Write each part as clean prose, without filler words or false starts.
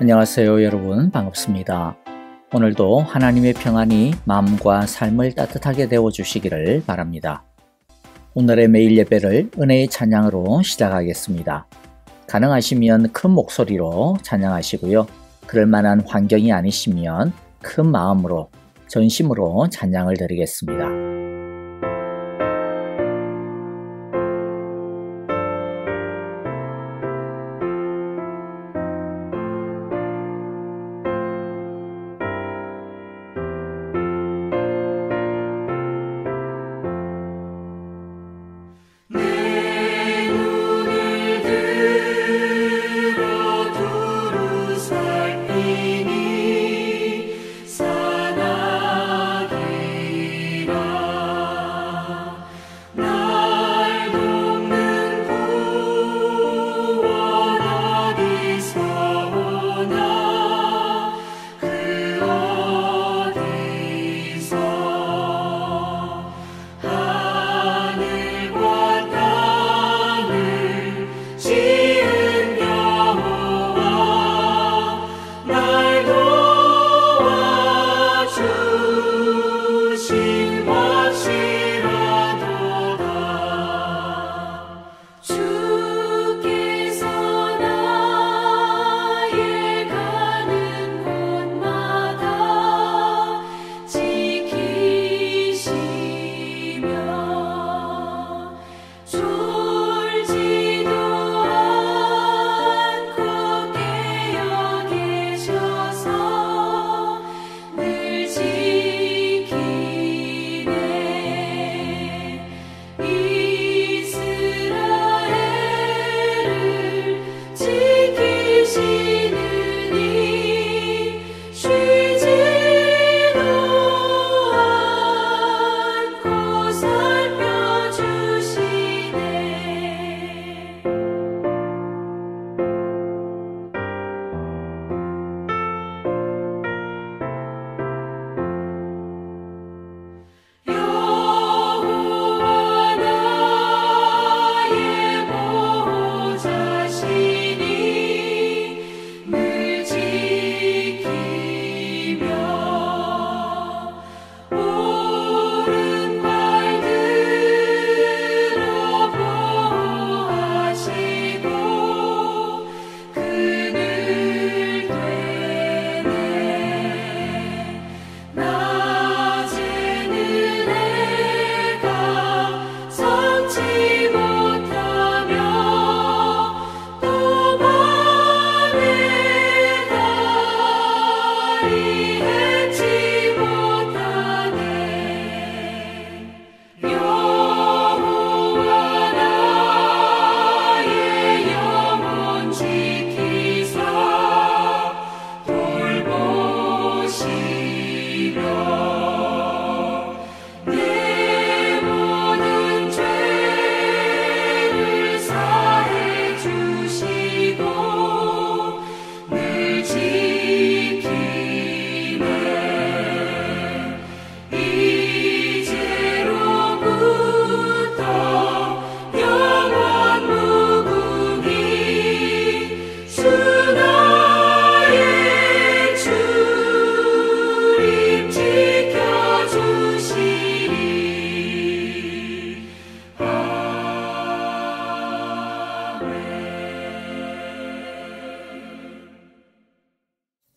안녕하세요 여러분, 반갑습니다. 오늘도 하나님의 평안이 마음과 삶을 따뜻하게 데워주시기를 바랍니다. 오늘의 매일 예배를 은혜의 찬양으로 시작하겠습니다. 가능하시면 큰 목소리로 찬양하시고요. 그럴 만한 환경이 아니시면 큰 마음으로 전심으로 찬양을 드리겠습니다.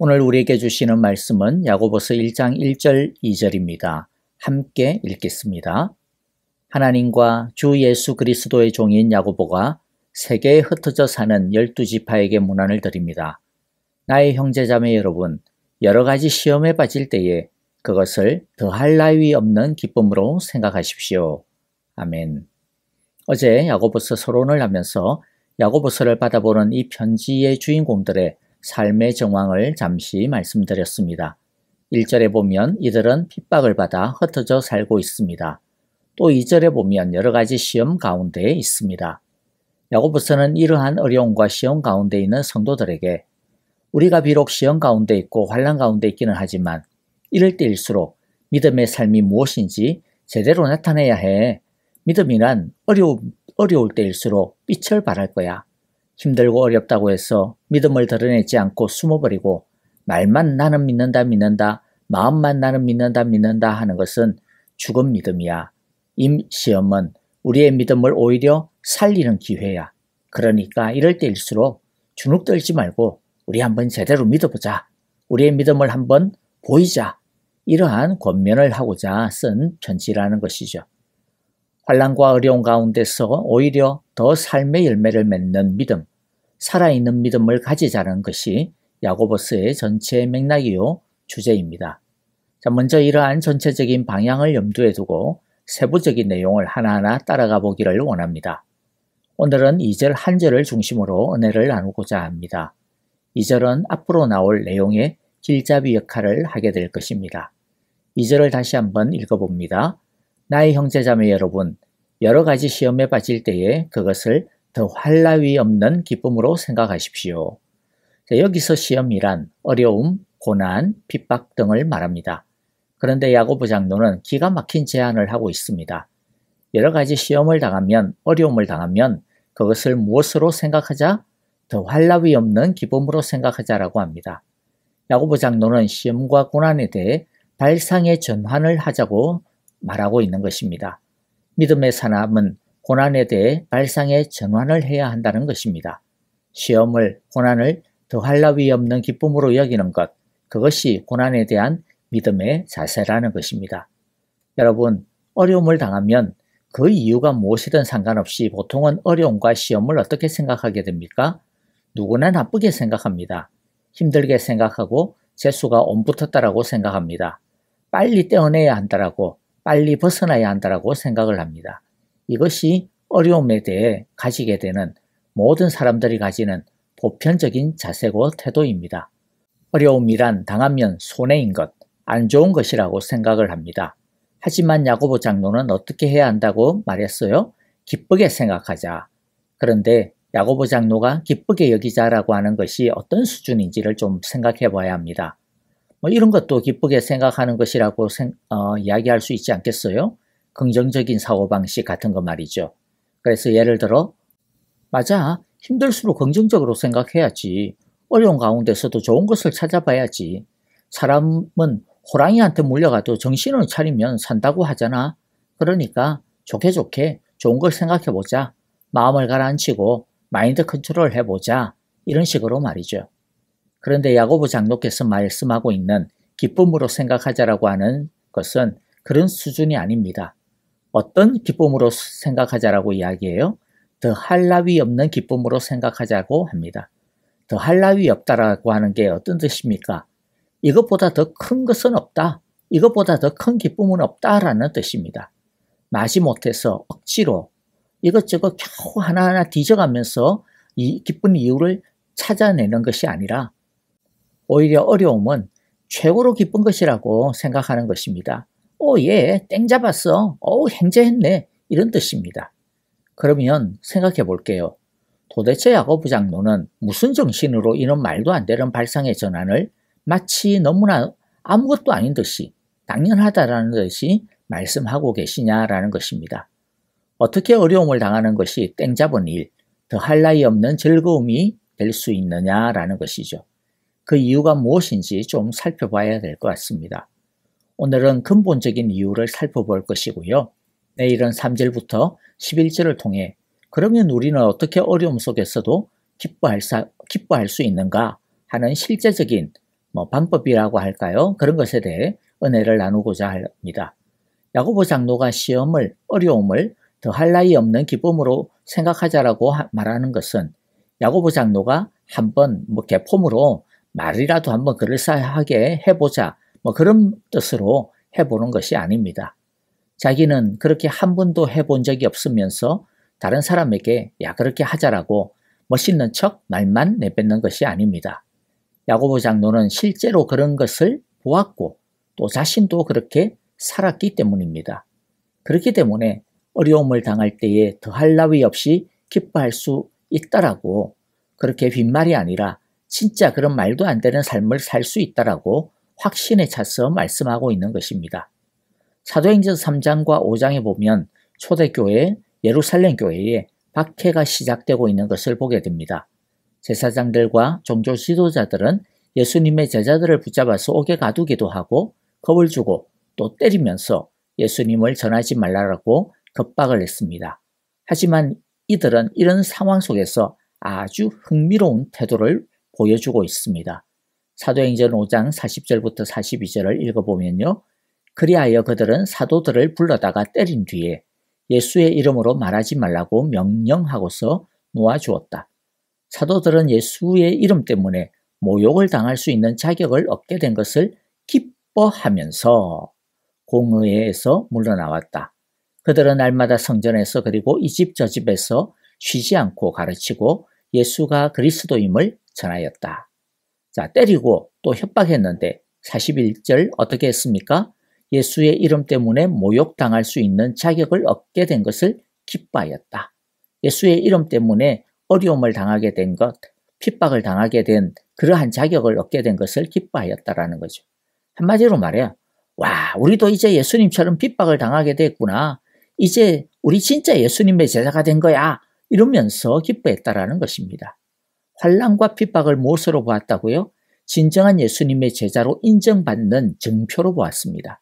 오늘 우리에게 주시는 말씀은 야고보서 1장 1절 2절입니다. 함께 읽겠습니다. 하나님과 주 예수 그리스도의 종인 야고보가 세계에 흩어져 사는 12지파에게 문안을 드립니다. 나의 형제자매 여러분, 여러 가지 시험에 빠질 때에 그것을 더할 나위 없는 기쁨으로 생각하십시오. 아멘. 어제 야고보서 서론을 하면서 야고보서를 받아보는 이 편지의 주인공들의 삶의 정황을 잠시 말씀드렸습니다. 1절에 보면 이들은 핍박을 받아 흩어져 살고 있습니다. 또 2절에 보면 여러 가지 시험 가운데 있습니다. 야고보서는 이러한 어려움과 시험 가운데 있는 성도들에게 우리가 비록 시험 가운데 있고 환난 가운데 있기는 하지만 이럴 때일수록 믿음의 삶이 무엇인지 제대로 나타내야 해. 믿음이란 어려울 때일수록 빛을 발할 거야. 힘들고 어렵다고 해서 믿음을 드러내지 않고 숨어버리고 말만 나는 믿는다 마음만 나는 믿는다 하는 것은 죽은 믿음이야. 이 시험은 우리의 믿음을 오히려 살리는 기회야. 그러니까 이럴 때일수록 주눅 들지 말고 우리 한번 제대로 믿어보자. 우리의 믿음을 한번 보이자. 이러한 권면을 하고자 쓴 편지라는 것이죠. 환난과 어려운 가운데서 오히려 더 삶의 열매를 맺는 믿음, 살아있는 믿음을 가지자는 것이 야고보서의 전체 맥락이요 주제입니다. 자, 먼저 이러한 전체적인 방향을 염두에 두고 세부적인 내용을 하나하나 따라가 보기를 원합니다. 오늘은 2절 한 절을 중심으로 은혜를 나누고자 합니다. 2절은 앞으로 나올 내용의 길잡이 역할을 하게 될 것입니다. 2절을 다시 한번 읽어봅니다. 나의 형제자매 여러분, 여러 가지 시험에 빠질 때에 그것을 더 환락이 없는 기쁨으로 생각하십시오. 자, 여기서 시험이란 어려움, 고난, 핍박 등을 말합니다. 그런데 야고보 장로는 기가 막힌 제안을 하고 있습니다. 여러 가지 시험을 당하면, 어려움을 당하면 그것을 무엇으로 생각하자? 더 환락이 없는 기쁨으로 생각하자라고 합니다. 야고보 장로는 시험과 고난에 대해 발상의 전환을 하자고 말하고 있는 것입니다. 믿음의 사람은 고난에 대해 발상의 전환을 해야 한다는 것입니다. 시험을, 고난을 더 환락이 없는 기쁨으로 여기는 것, 그것이 고난에 대한 믿음의 자세라는 것입니다. 여러분, 어려움을 당하면 그 이유가 무엇이든 상관없이 보통은 어려움과 시험을 어떻게 생각하게 됩니까? 누구나 나쁘게 생각합니다. 힘들게 생각하고 재수가 옴붙었다라고 생각합니다. 빨리 떼어내야 한다라고, 빨리 벗어나야 한다라고 생각을 합니다. 이것이 어려움에 대해 가지게 되는 모든 사람들이 가지는 보편적인 자세고 태도입니다. 어려움이란 당하면 손해인 것, 안 좋은 것이라고 생각을 합니다. 하지만 야고보 장로는 어떻게 해야 한다고 말했어요? 기쁘게 생각하자. 그런데 야고보 장로가 기쁘게 여기자라고 하는 것이 어떤 수준인지를 좀 생각해 봐야 합니다. 이런 것도 기쁘게 생각하는 것이라고 이야기할 수 있지 않겠어요? 긍정적인 사고방식 같은 거 말이죠. 그래서 예를 들어, 맞아, 힘들수록 긍정적으로 생각해야지. 어려운 가운데서도 좋은 것을 찾아봐야지. 사람은 호랑이한테 물려가도 정신을 차리면 산다고 하잖아. 그러니까 좋게 좋은 걸 생각해보자. 마음을 가라앉히고 마인드 컨트롤 해보자. 이런 식으로 말이죠. 그런데 야고보 장로께서 말씀하고 있는 기쁨으로 생각하자라고 하는 것은 그런 수준이 아닙니다. 어떤 기쁨으로 생각하자라고 이야기해요? 더 할 나위 없는 기쁨으로 생각하자고 합니다. 더 할 나위 없다라고 하는 게 어떤 뜻입니까? 이것보다 더 큰 것은 없다. 이것보다 더 큰 기쁨은 없다라는 뜻입니다. 마지못해서 억지로 이것저것 겨우 하나하나 뒤져가면서 이 기쁜 이유를 찾아내는 것이 아니라 오히려 어려움은 최고로 기쁜 것이라고 생각하는 것입니다. 얘 땡 잡았어. 행제했네. 이런 뜻입니다. 그러면 생각해 볼게요. 도대체 야고보 장로는 무슨 정신으로 이런 말도 안 되는 발상의 전환을 마치 너무나 아무것도 아닌 듯이 당연하다라는 듯이 말씀하고 계시냐라는 것입니다. 어떻게 어려움을 당하는 것이 땡 잡은 일, 더 할 나위 없는 즐거움이 될 수 있느냐라는 것이죠. 그 이유가 무엇인지 좀 살펴봐야 될 것 같습니다. 오늘은 근본적인 이유를 살펴볼 것이고요. 내일은 3절부터 11절을 통해 그러면 우리는 어떻게 어려움 속에서도 기뻐할 수 있는가 하는 실제적인 방법이라고 할까요? 그런 것에 대해 은혜를 나누고자 합니다. 야고보 장로가 시험을, 어려움을 더 할 나위 없는 기쁨으로 생각하자라고 말하는 것은 야고보 장로가 한번 개폼으로 말이라도 한번 그럴싸하게 해보자 그런 뜻으로 해보는 것이 아닙니다. 자기는 그렇게 한 번도 해본 적이 없으면서 다른 사람에게 그렇게 하자라고 멋있는 척 말만 내뱉는 것이 아닙니다. 야고보 장로는 실제로 그런 것을 보았고 또 자신도 그렇게 살았기 때문입니다. 그렇기 때문에 어려움을 당할 때에 더할 나위 없이 기뻐할 수 있다라고 그렇게 빈말이 아니라 진짜 그런 말도 안 되는 삶을 살 수 있다라고 확신에 차서 말씀하고 있는 것입니다. 사도행전 3장과 5장에 보면 초대교회 예루살렘 교회에 박해가 시작되고 있는 것을 보게 됩니다. 제사장들과 종교 지도자들은 예수님의 제자들을 붙잡아서 옥에 가두기도 하고 겁을 주고 또 때리면서 예수님을 전하지 말라고 겁박을 했습니다. 하지만 이들은 이런 상황 속에서 아주 흥미로운 태도를 보여주고 있습니다. 사도행전 5장 40절부터 42절을 읽어보면요. 그리하여 그들은 사도들을 불러다가 때린 뒤에 예수의 이름으로 말하지 말라고 명령하고서 놓아주었다. 사도들은 예수의 이름 때문에 모욕을 당할 수 있는 자격을 얻게 된 것을 기뻐하면서 공회에서 물러나왔다. 그들은 날마다 성전에서 그리고 이 집 저 집에서 쉬지 않고 가르치고 예수가 그리스도임을 전하였다. 자, 때리고 또 협박했는데 41절 어떻게 했습니까? 예수의 이름 때문에 모욕당할 수 있는 자격을 얻게 된 것을 기뻐하였다. 예수의 이름 때문에 어려움을 당하게 된 것, 핍박을 당하게 된 그러한 자격을 얻게 된 것을 기뻐하였다라는 거죠. 한마디로 말해요. 와, 우리도 이제 예수님처럼 핍박을 당하게 됐구나. 이제 우리 진짜 예수님의 제자가 된 거야. 이러면서 기뻐했다라는 것입니다. 환난과 핍박을 무엇으로 보았다고요? 진정한 예수님의 제자로 인정받는 증표로 보았습니다.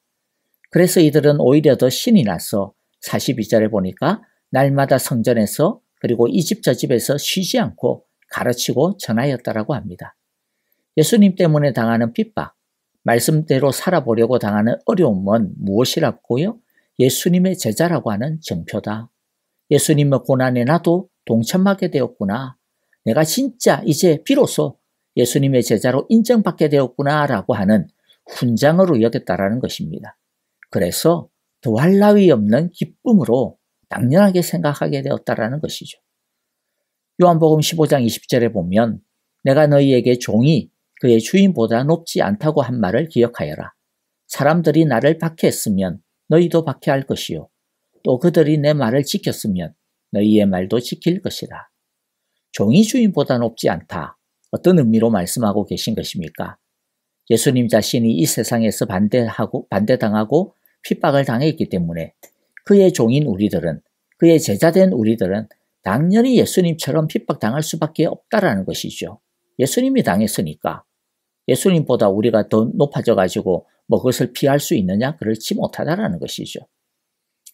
그래서 이들은 오히려 더 신이 나서 42절에 보니까 날마다 성전에서 그리고 이 집 저 집에서 쉬지 않고 가르치고 전하였다라고 합니다. 예수님 때문에 당하는 핍박, 말씀대로 살아보려고 당하는 어려움은 무엇이라고요? 예수님의 제자라고 하는 증표다. 예수님의 고난에 나도 동참하게 되었구나. 내가 진짜 이제 비로소 예수님의 제자로 인정받게 되었구나 라고 하는 훈장으로 여겼다라는 것입니다. 그래서 더할 나위 없는 기쁨으로 당연하게 생각하게 되었다라는 것이죠. 요한복음 15장 20절에 보면 내가 너희에게 종이 그의 주인보다 높지 않다고 한 말을 기억하여라. 사람들이 나를 박해했으면 너희도 박해할 것이요. 또 그들이 내 말을 지켰으면 너희의 말도 지킬 것이다. 종이 주인보다 높지 않다. 어떤 의미로 말씀하고 계신 것입니까? 예수님 자신이 이 세상에서 반대당하고 핍박을 당했기 때문에 그의 종인 우리들은, 그의 제자된 우리들은 당연히 예수님처럼 핍박당할 수밖에 없다라는 것이죠. 예수님이 당했으니까 예수님보다 우리가 더 높아져가지고 그것을 피할 수 있느냐? 그렇지 못하다라는 것이죠.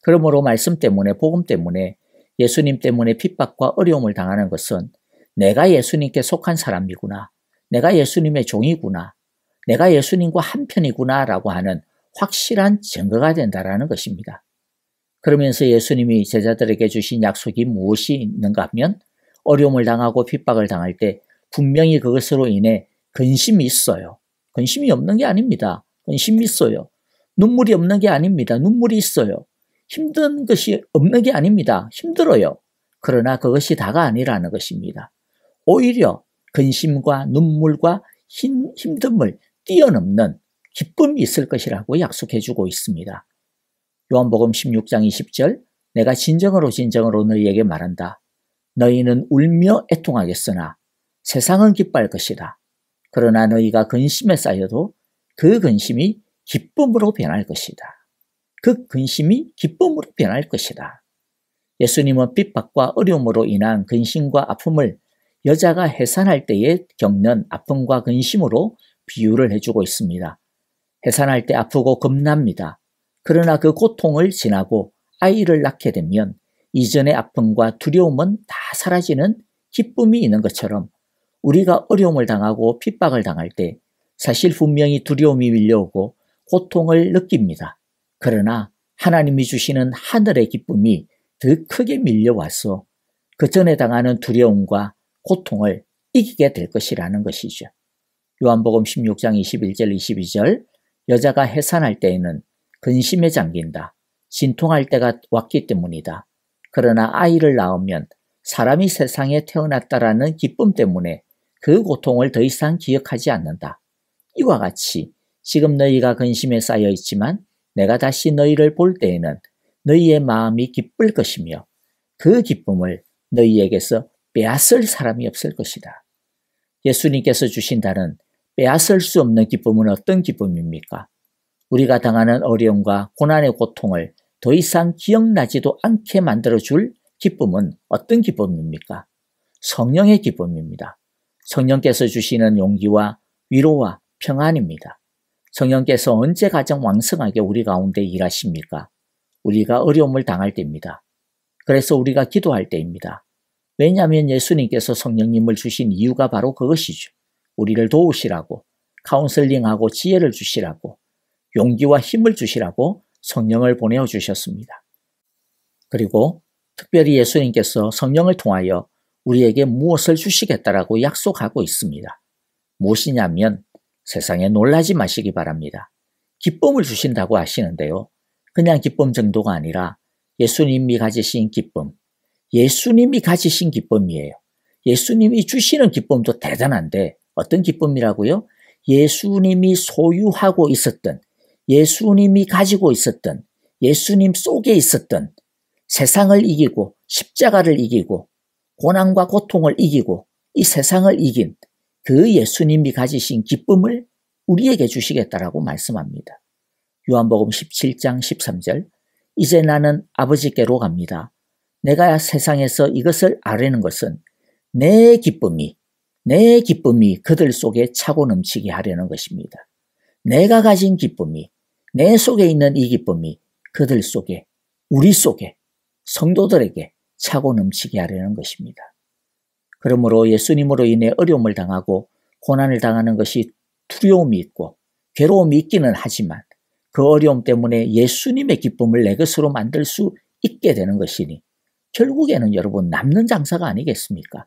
그러므로 말씀 때문에, 복음 때문에, 예수님 때문에 핍박과 어려움을 당하는 것은 내가 예수님께 속한 사람이구나, 내가 예수님의 종이구나, 내가 예수님과 한편이구나 라고 하는 확실한 증거가 된다라는 것입니다. 그러면서 예수님이 제자들에게 주신 약속이 무엇이 있는가 하면 어려움을 당하고 핍박을 당할 때 분명히 그것으로 인해 근심이 있어요. 근심이 없는 게 아닙니다. 근심이 있어요. 눈물이 없는 게 아닙니다. 눈물이 있어요. 힘든 것이 없는 게 아닙니다. 힘들어요. 그러나 그것이 다가 아니라는 것입니다. 오히려 근심과 눈물과 힘듦을 뛰어넘는 기쁨이 있을 것이라고 약속해주고 있습니다. 요한복음 16장 20절 내가 진정으로 너희에게 말한다. 너희는 울며 애통하겠으나 세상은 기뻐할 것이다. 그러나 너희가 근심에 쌓여도 그 근심이 기쁨으로 변할 것이다. 그 근심이 기쁨으로 변할 것이다. 예수님은 핍박과 어려움으로 인한 근심과 아픔을 여자가 해산할 때에 겪는 아픔과 근심으로 비유를 해주고 있습니다. 해산할 때 아프고 겁납니다. 그러나 그 고통을 지나고 아이를 낳게 되면 이전의 아픔과 두려움은 다 사라지는 기쁨이 있는 것처럼 우리가 어려움을 당하고 핍박을 당할 때 사실 분명히 두려움이 밀려오고 고통을 느낍니다. 그러나 하나님이 주시는 하늘의 기쁨이 더 크게 밀려와서 그 전에 당하는 두려움과 고통을 이기게 될 것이라는 것이죠. 요한복음 16장 21절 22절 여자가 해산할 때에는 근심에 잠긴다. 진통할 때가 왔기 때문이다. 그러나 아이를 낳으면 사람이 세상에 태어났다라는 기쁨 때문에 그 고통을 더 이상 기억하지 않는다. 이와 같이 지금 너희가 근심에 쌓여 있지만 내가 다시 너희를 볼 때에는 너희의 마음이 기쁠 것이며 그 기쁨을 너희에게서 빼앗을 사람이 없을 것이다. 예수님께서 주신다는 빼앗을 수 없는 기쁨은 어떤 기쁨입니까? 우리가 당하는 어려움과 고난의 고통을 더 이상 기억나지도 않게 만들어줄 기쁨은 어떤 기쁨입니까? 성령의 기쁨입니다. 성령께서 주시는 용기와 위로와 평안입니다. 성령께서 언제 가장 왕성하게 우리 가운데 일하십니까? 우리가 어려움을 당할 때입니다. 그래서 우리가 기도할 때입니다. 왜냐하면 예수님께서 성령님을 주신 이유가 바로 그것이죠. 우리를 도우시라고, 카운슬링하고 지혜를 주시라고, 용기와 힘을 주시라고 성령을 보내어 주셨습니다. 그리고 특별히 예수님께서 성령을 통하여 우리에게 무엇을 주시겠다라고 약속하고 있습니다. 무엇이냐면 세상에 놀라지 마시기 바랍니다. 기쁨을 주신다고 하시는데요. 그냥 기쁨 정도가 아니라 예수님이 가지신 기쁨, 예수님이 가지신 기쁨이에요. 예수님이 주시는 기쁨도 대단한데 어떤 기쁨이라고요? 예수님이 소유하고 있었던, 예수님이 가지고 있었던, 예수님 속에 있었던 세상을 이기고 십자가를 이기고 고난과 고통을 이기고 이 세상을 이긴 그 예수님이 가지신 기쁨을 우리에게 주시겠다라고 말씀합니다. 요한복음 17장 13절 이제 나는 아버지께로 갑니다. 내가 세상에서 이것을 아뢰는 것은 내 기쁨이 그들 속에 차고 넘치게 하려는 것입니다. 내가 가진 기쁨이, 내 속에 있는 이 기쁨이 그들 속에, 우리 속에, 성도들에게 차고 넘치게 하려는 것입니다. 그러므로 예수님으로 인해 어려움을 당하고 고난을 당하는 것이 두려움이 있고 괴로움이 있기는 하지만 그 어려움 때문에 예수님의 기쁨을 내 것으로 만들 수 있게 되는 것이니 결국에는 여러분 남는 장사가 아니겠습니까?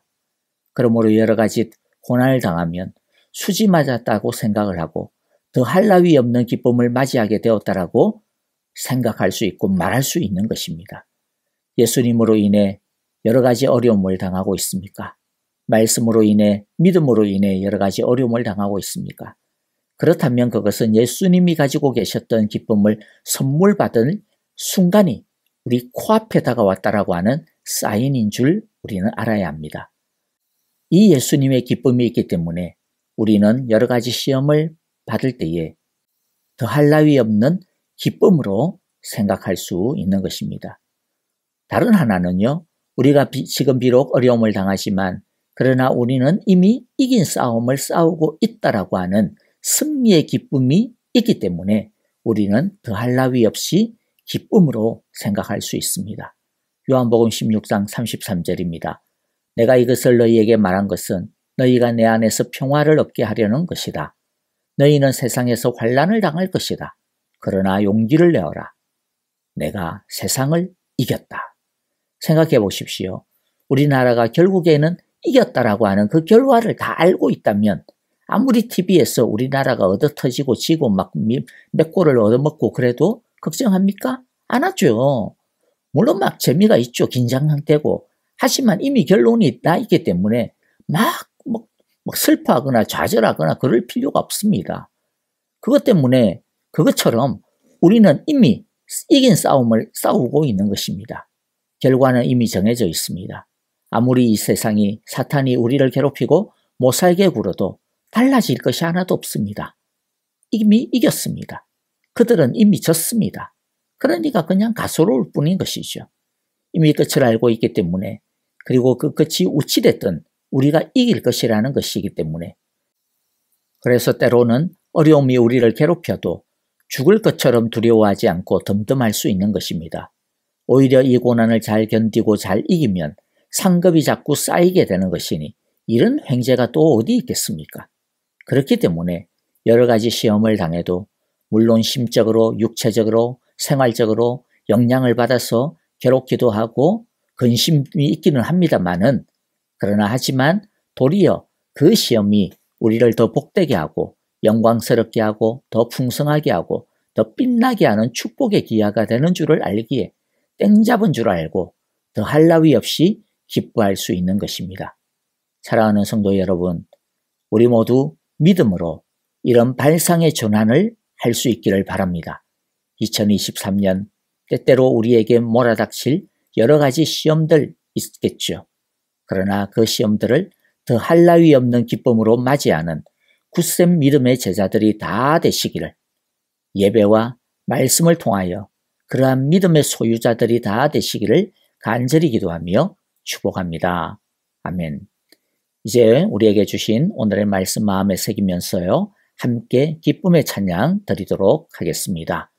그러므로 여러 가지 고난을 당하면 수지 맞았다고 생각을 하고 더할 나위 없는 기쁨을 맞이하게 되었다라고 생각할 수 있고 말할 수 있는 것입니다. 예수님으로 인해 여러 가지 어려움을 당하고 있습니까? 말씀으로 인해, 믿음으로 인해 여러 가지 어려움을 당하고 있습니까? 그렇다면 그것은 예수님이 가지고 계셨던 기쁨을 선물 받은 순간이 우리 코앞에 다가왔다라고 하는 사인인 줄 우리는 알아야 합니다. 이 예수님의 기쁨이 있기 때문에 우리는 여러 가지 시험을 받을 때에 더할 나위 없는 기쁨으로 생각할 수 있는 것입니다. 다른 하나는요, 우리가 지금 비록 어려움을 당하지만 그러나 우리는 이미 이긴 싸움을 싸우고 있다라고 하는 승리의 기쁨이 있기 때문에 우리는 더할 나위 없이 기쁨으로 생각할 수 있습니다. 요한복음 16장 33절입니다. 내가 이것을 너희에게 말한 것은 너희가 내 안에서 평화를 얻게 하려는 것이다. 너희는 세상에서 환난을 당할 것이다. 그러나 용기를 내어라. 내가 세상을 이겼다. 생각해 보십시오. 우리나라가 결국에는 이겼다라고 하는 그 결과를 다 알고 있다면 아무리 TV에서 우리나라가 얻어터지고 지고 막 몇 골을 얻어먹고 그래도 걱정합니까? 안 하죠. 물론 막 재미가 있죠. 긴장되고. 하지만 이미 결론이 나 있기 때문에 막 슬퍼하거나 좌절하거나 그럴 필요가 없습니다. 그것 때문에 그것처럼 우리는 이미 이긴 싸움을 싸우고 있는 것입니다. 결과는 이미 정해져 있습니다. 아무리 이 세상이 사탄이 우리를 괴롭히고 못 살게 굴어도 달라질 것이 하나도 없습니다. 이미 이겼습니다. 그들은 이미 졌습니다. 그러니까 그냥 가소로울 뿐인 것이죠. 이미 끝을 알고 있기 때문에 그리고 그 끝이 우치됐든 우리가 이길 것이라는 것이기 때문에 그래서 때로는 어려움이 우리를 괴롭혀도 죽을 것처럼 두려워하지 않고 덤덤할 수 있는 것입니다. 오히려 이 고난을 잘 견디고 잘 이기면 상급이 자꾸 쌓이게 되는 것이니 이런 횡재가 또 어디 있겠습니까? 그렇기 때문에 여러 가지 시험을 당해도 물론 심적으로, 육체적으로, 생활적으로 영향을 받아서 괴롭기도 하고 근심이 있기는 합니다만은 그러나 하지만 도리어 그 시험이 우리를 더 복되게 하고 영광스럽게 하고 더 풍성하게 하고 더 빛나게 하는 축복의 기회가 되는 줄을 알기에 땡 잡은 줄 알고 더할 나위 없이 기뻐할 수 있는 것입니다. 사랑하는 성도 여러분, 우리 모두 믿음으로 이런 발상의 전환을 할 수 있기를 바랍니다. 2023년 때때로 우리에게 몰아닥칠 여러 가지 시험들 있겠죠. 그러나 그 시험들을 더할 나위 없는 기쁨으로 맞이하는 굳센 믿음의 제자들이 다 되시기를 예배와 말씀을 통하여 그러한 믿음의 소유자들이 다 되시기를 간절히 기도하며 축복합니다. 아멘. 이제 우리에게 주신 오늘의 말씀 마음에 새기면서요, 함께 기쁨의 찬양 드리도록 하겠습니다.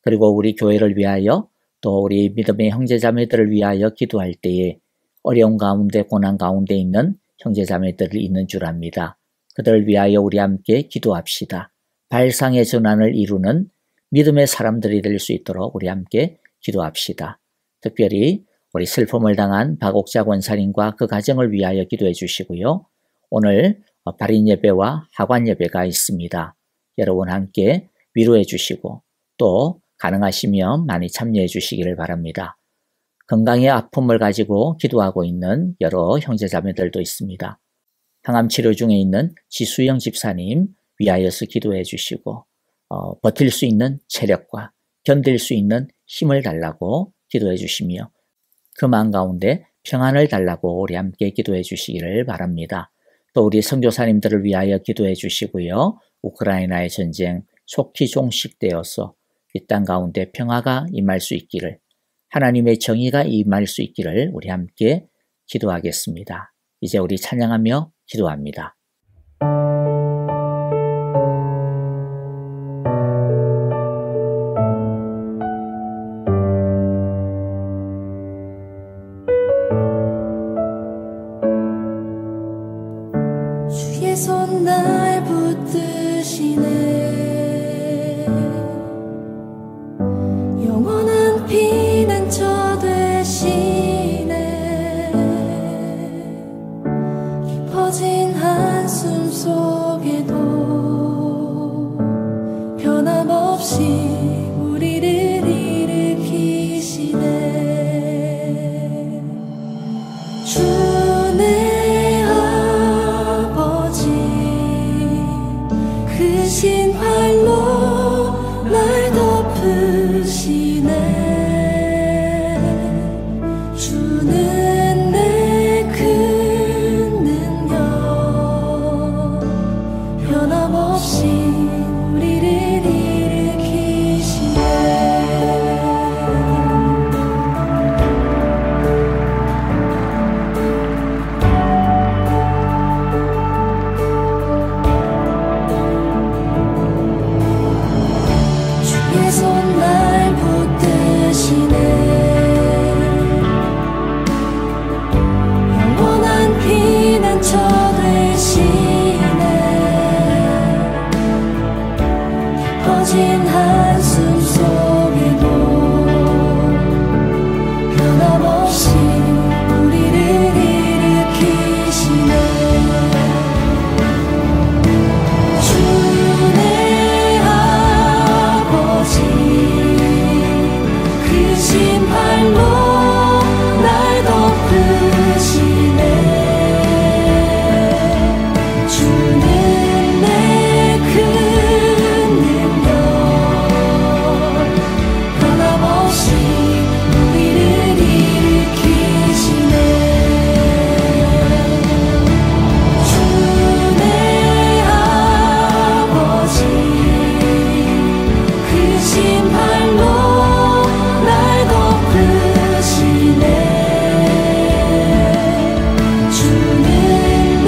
그리고 우리 교회를 위하여 또 우리 믿음의 형제자매들을 위하여 기도할 때에 어려운 가운데 고난 가운데 있는 형제자매들이 있는 줄 압니다. 그들을 위하여 우리 함께 기도합시다. 발상의 전환을 이루는 믿음의 사람들이 될 수 있도록 우리 함께 기도합시다. 특별히 우리 슬픔을 당한 박옥자 권사님과 그 가정을 위하여 기도해 주시고요. 오늘 발인 예배와 하관 예배가 있습니다. 여러분 함께 위로해 주시고 또 가능하시면 많이 참여해 주시기를 바랍니다. 건강의 아픔을 가지고 기도하고 있는 여러 형제자매들도 있습니다. 항암 치료 중에 있는 지수영 집사님 위하여서 기도해 주시고 버틸 수 있는 체력과 견딜 수 있는 힘을 달라고 기도해 주시며 그 마음 가운데 평안을 달라고 우리 함께 기도해 주시기를 바랍니다. 또 우리 선교사님들을 위하여 기도해 주시고요. 우크라이나의 전쟁 속히 종식되어서 이 땅 가운데 평화가 임할 수 있기를, 하나님의 정의가 임할 수 있기를 우리 함께 기도하겠습니다. 이제 우리 찬양하며 기도합니다. 주의 손 날 붙드시네. 영원한 피난처 되시네. 깊어진 한숨 속에도 변함없이 우리를 일으키시네. 주내 아버지 크신 팔로 날 덮으시네. 주는 내 큰 능력 변함없이 우리를 일으키시네. 주의 손 날 붙드시네. 영원한 피난처 되시네. 깊어진 한숨 속에도 변함없이 우리를 일으키시네. 주내 아버지 크신 팔로 날 덮으시네. 주는 내 큰 능력 변함없이 우리를 일으키시네. 주내 아버지 크신 팔로 날 덮으시네. 주는 내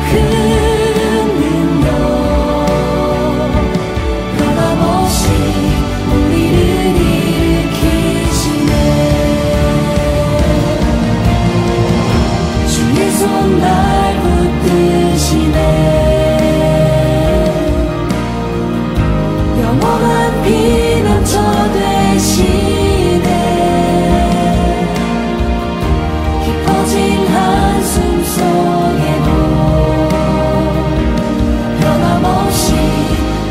큰 능력 변함없이 우리를 일으키시네. 주의 손 날 붙드시네. 영원한 피난처 되시네. 깊어진 한숨 속에도 변함없이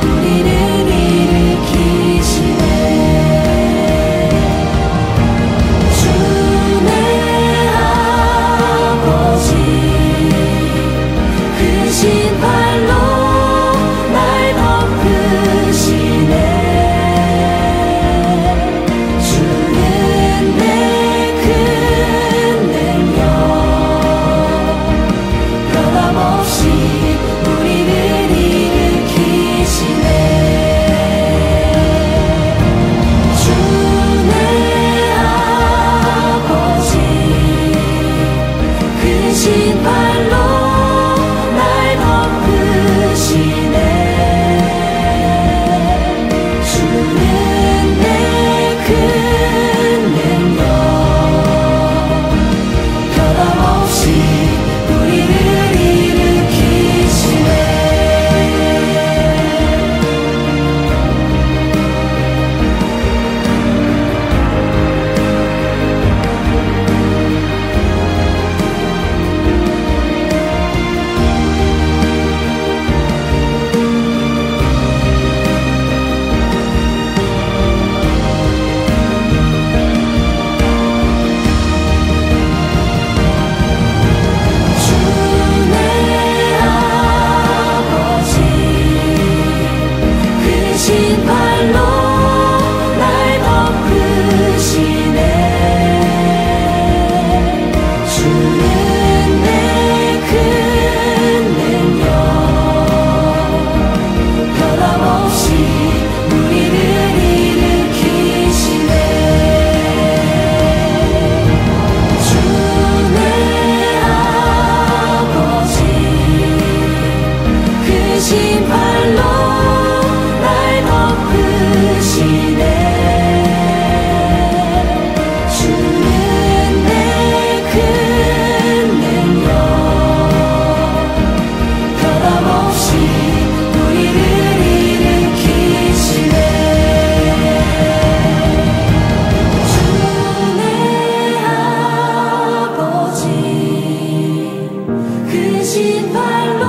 우리를 일으키시네. 주내 아버지 대신 발로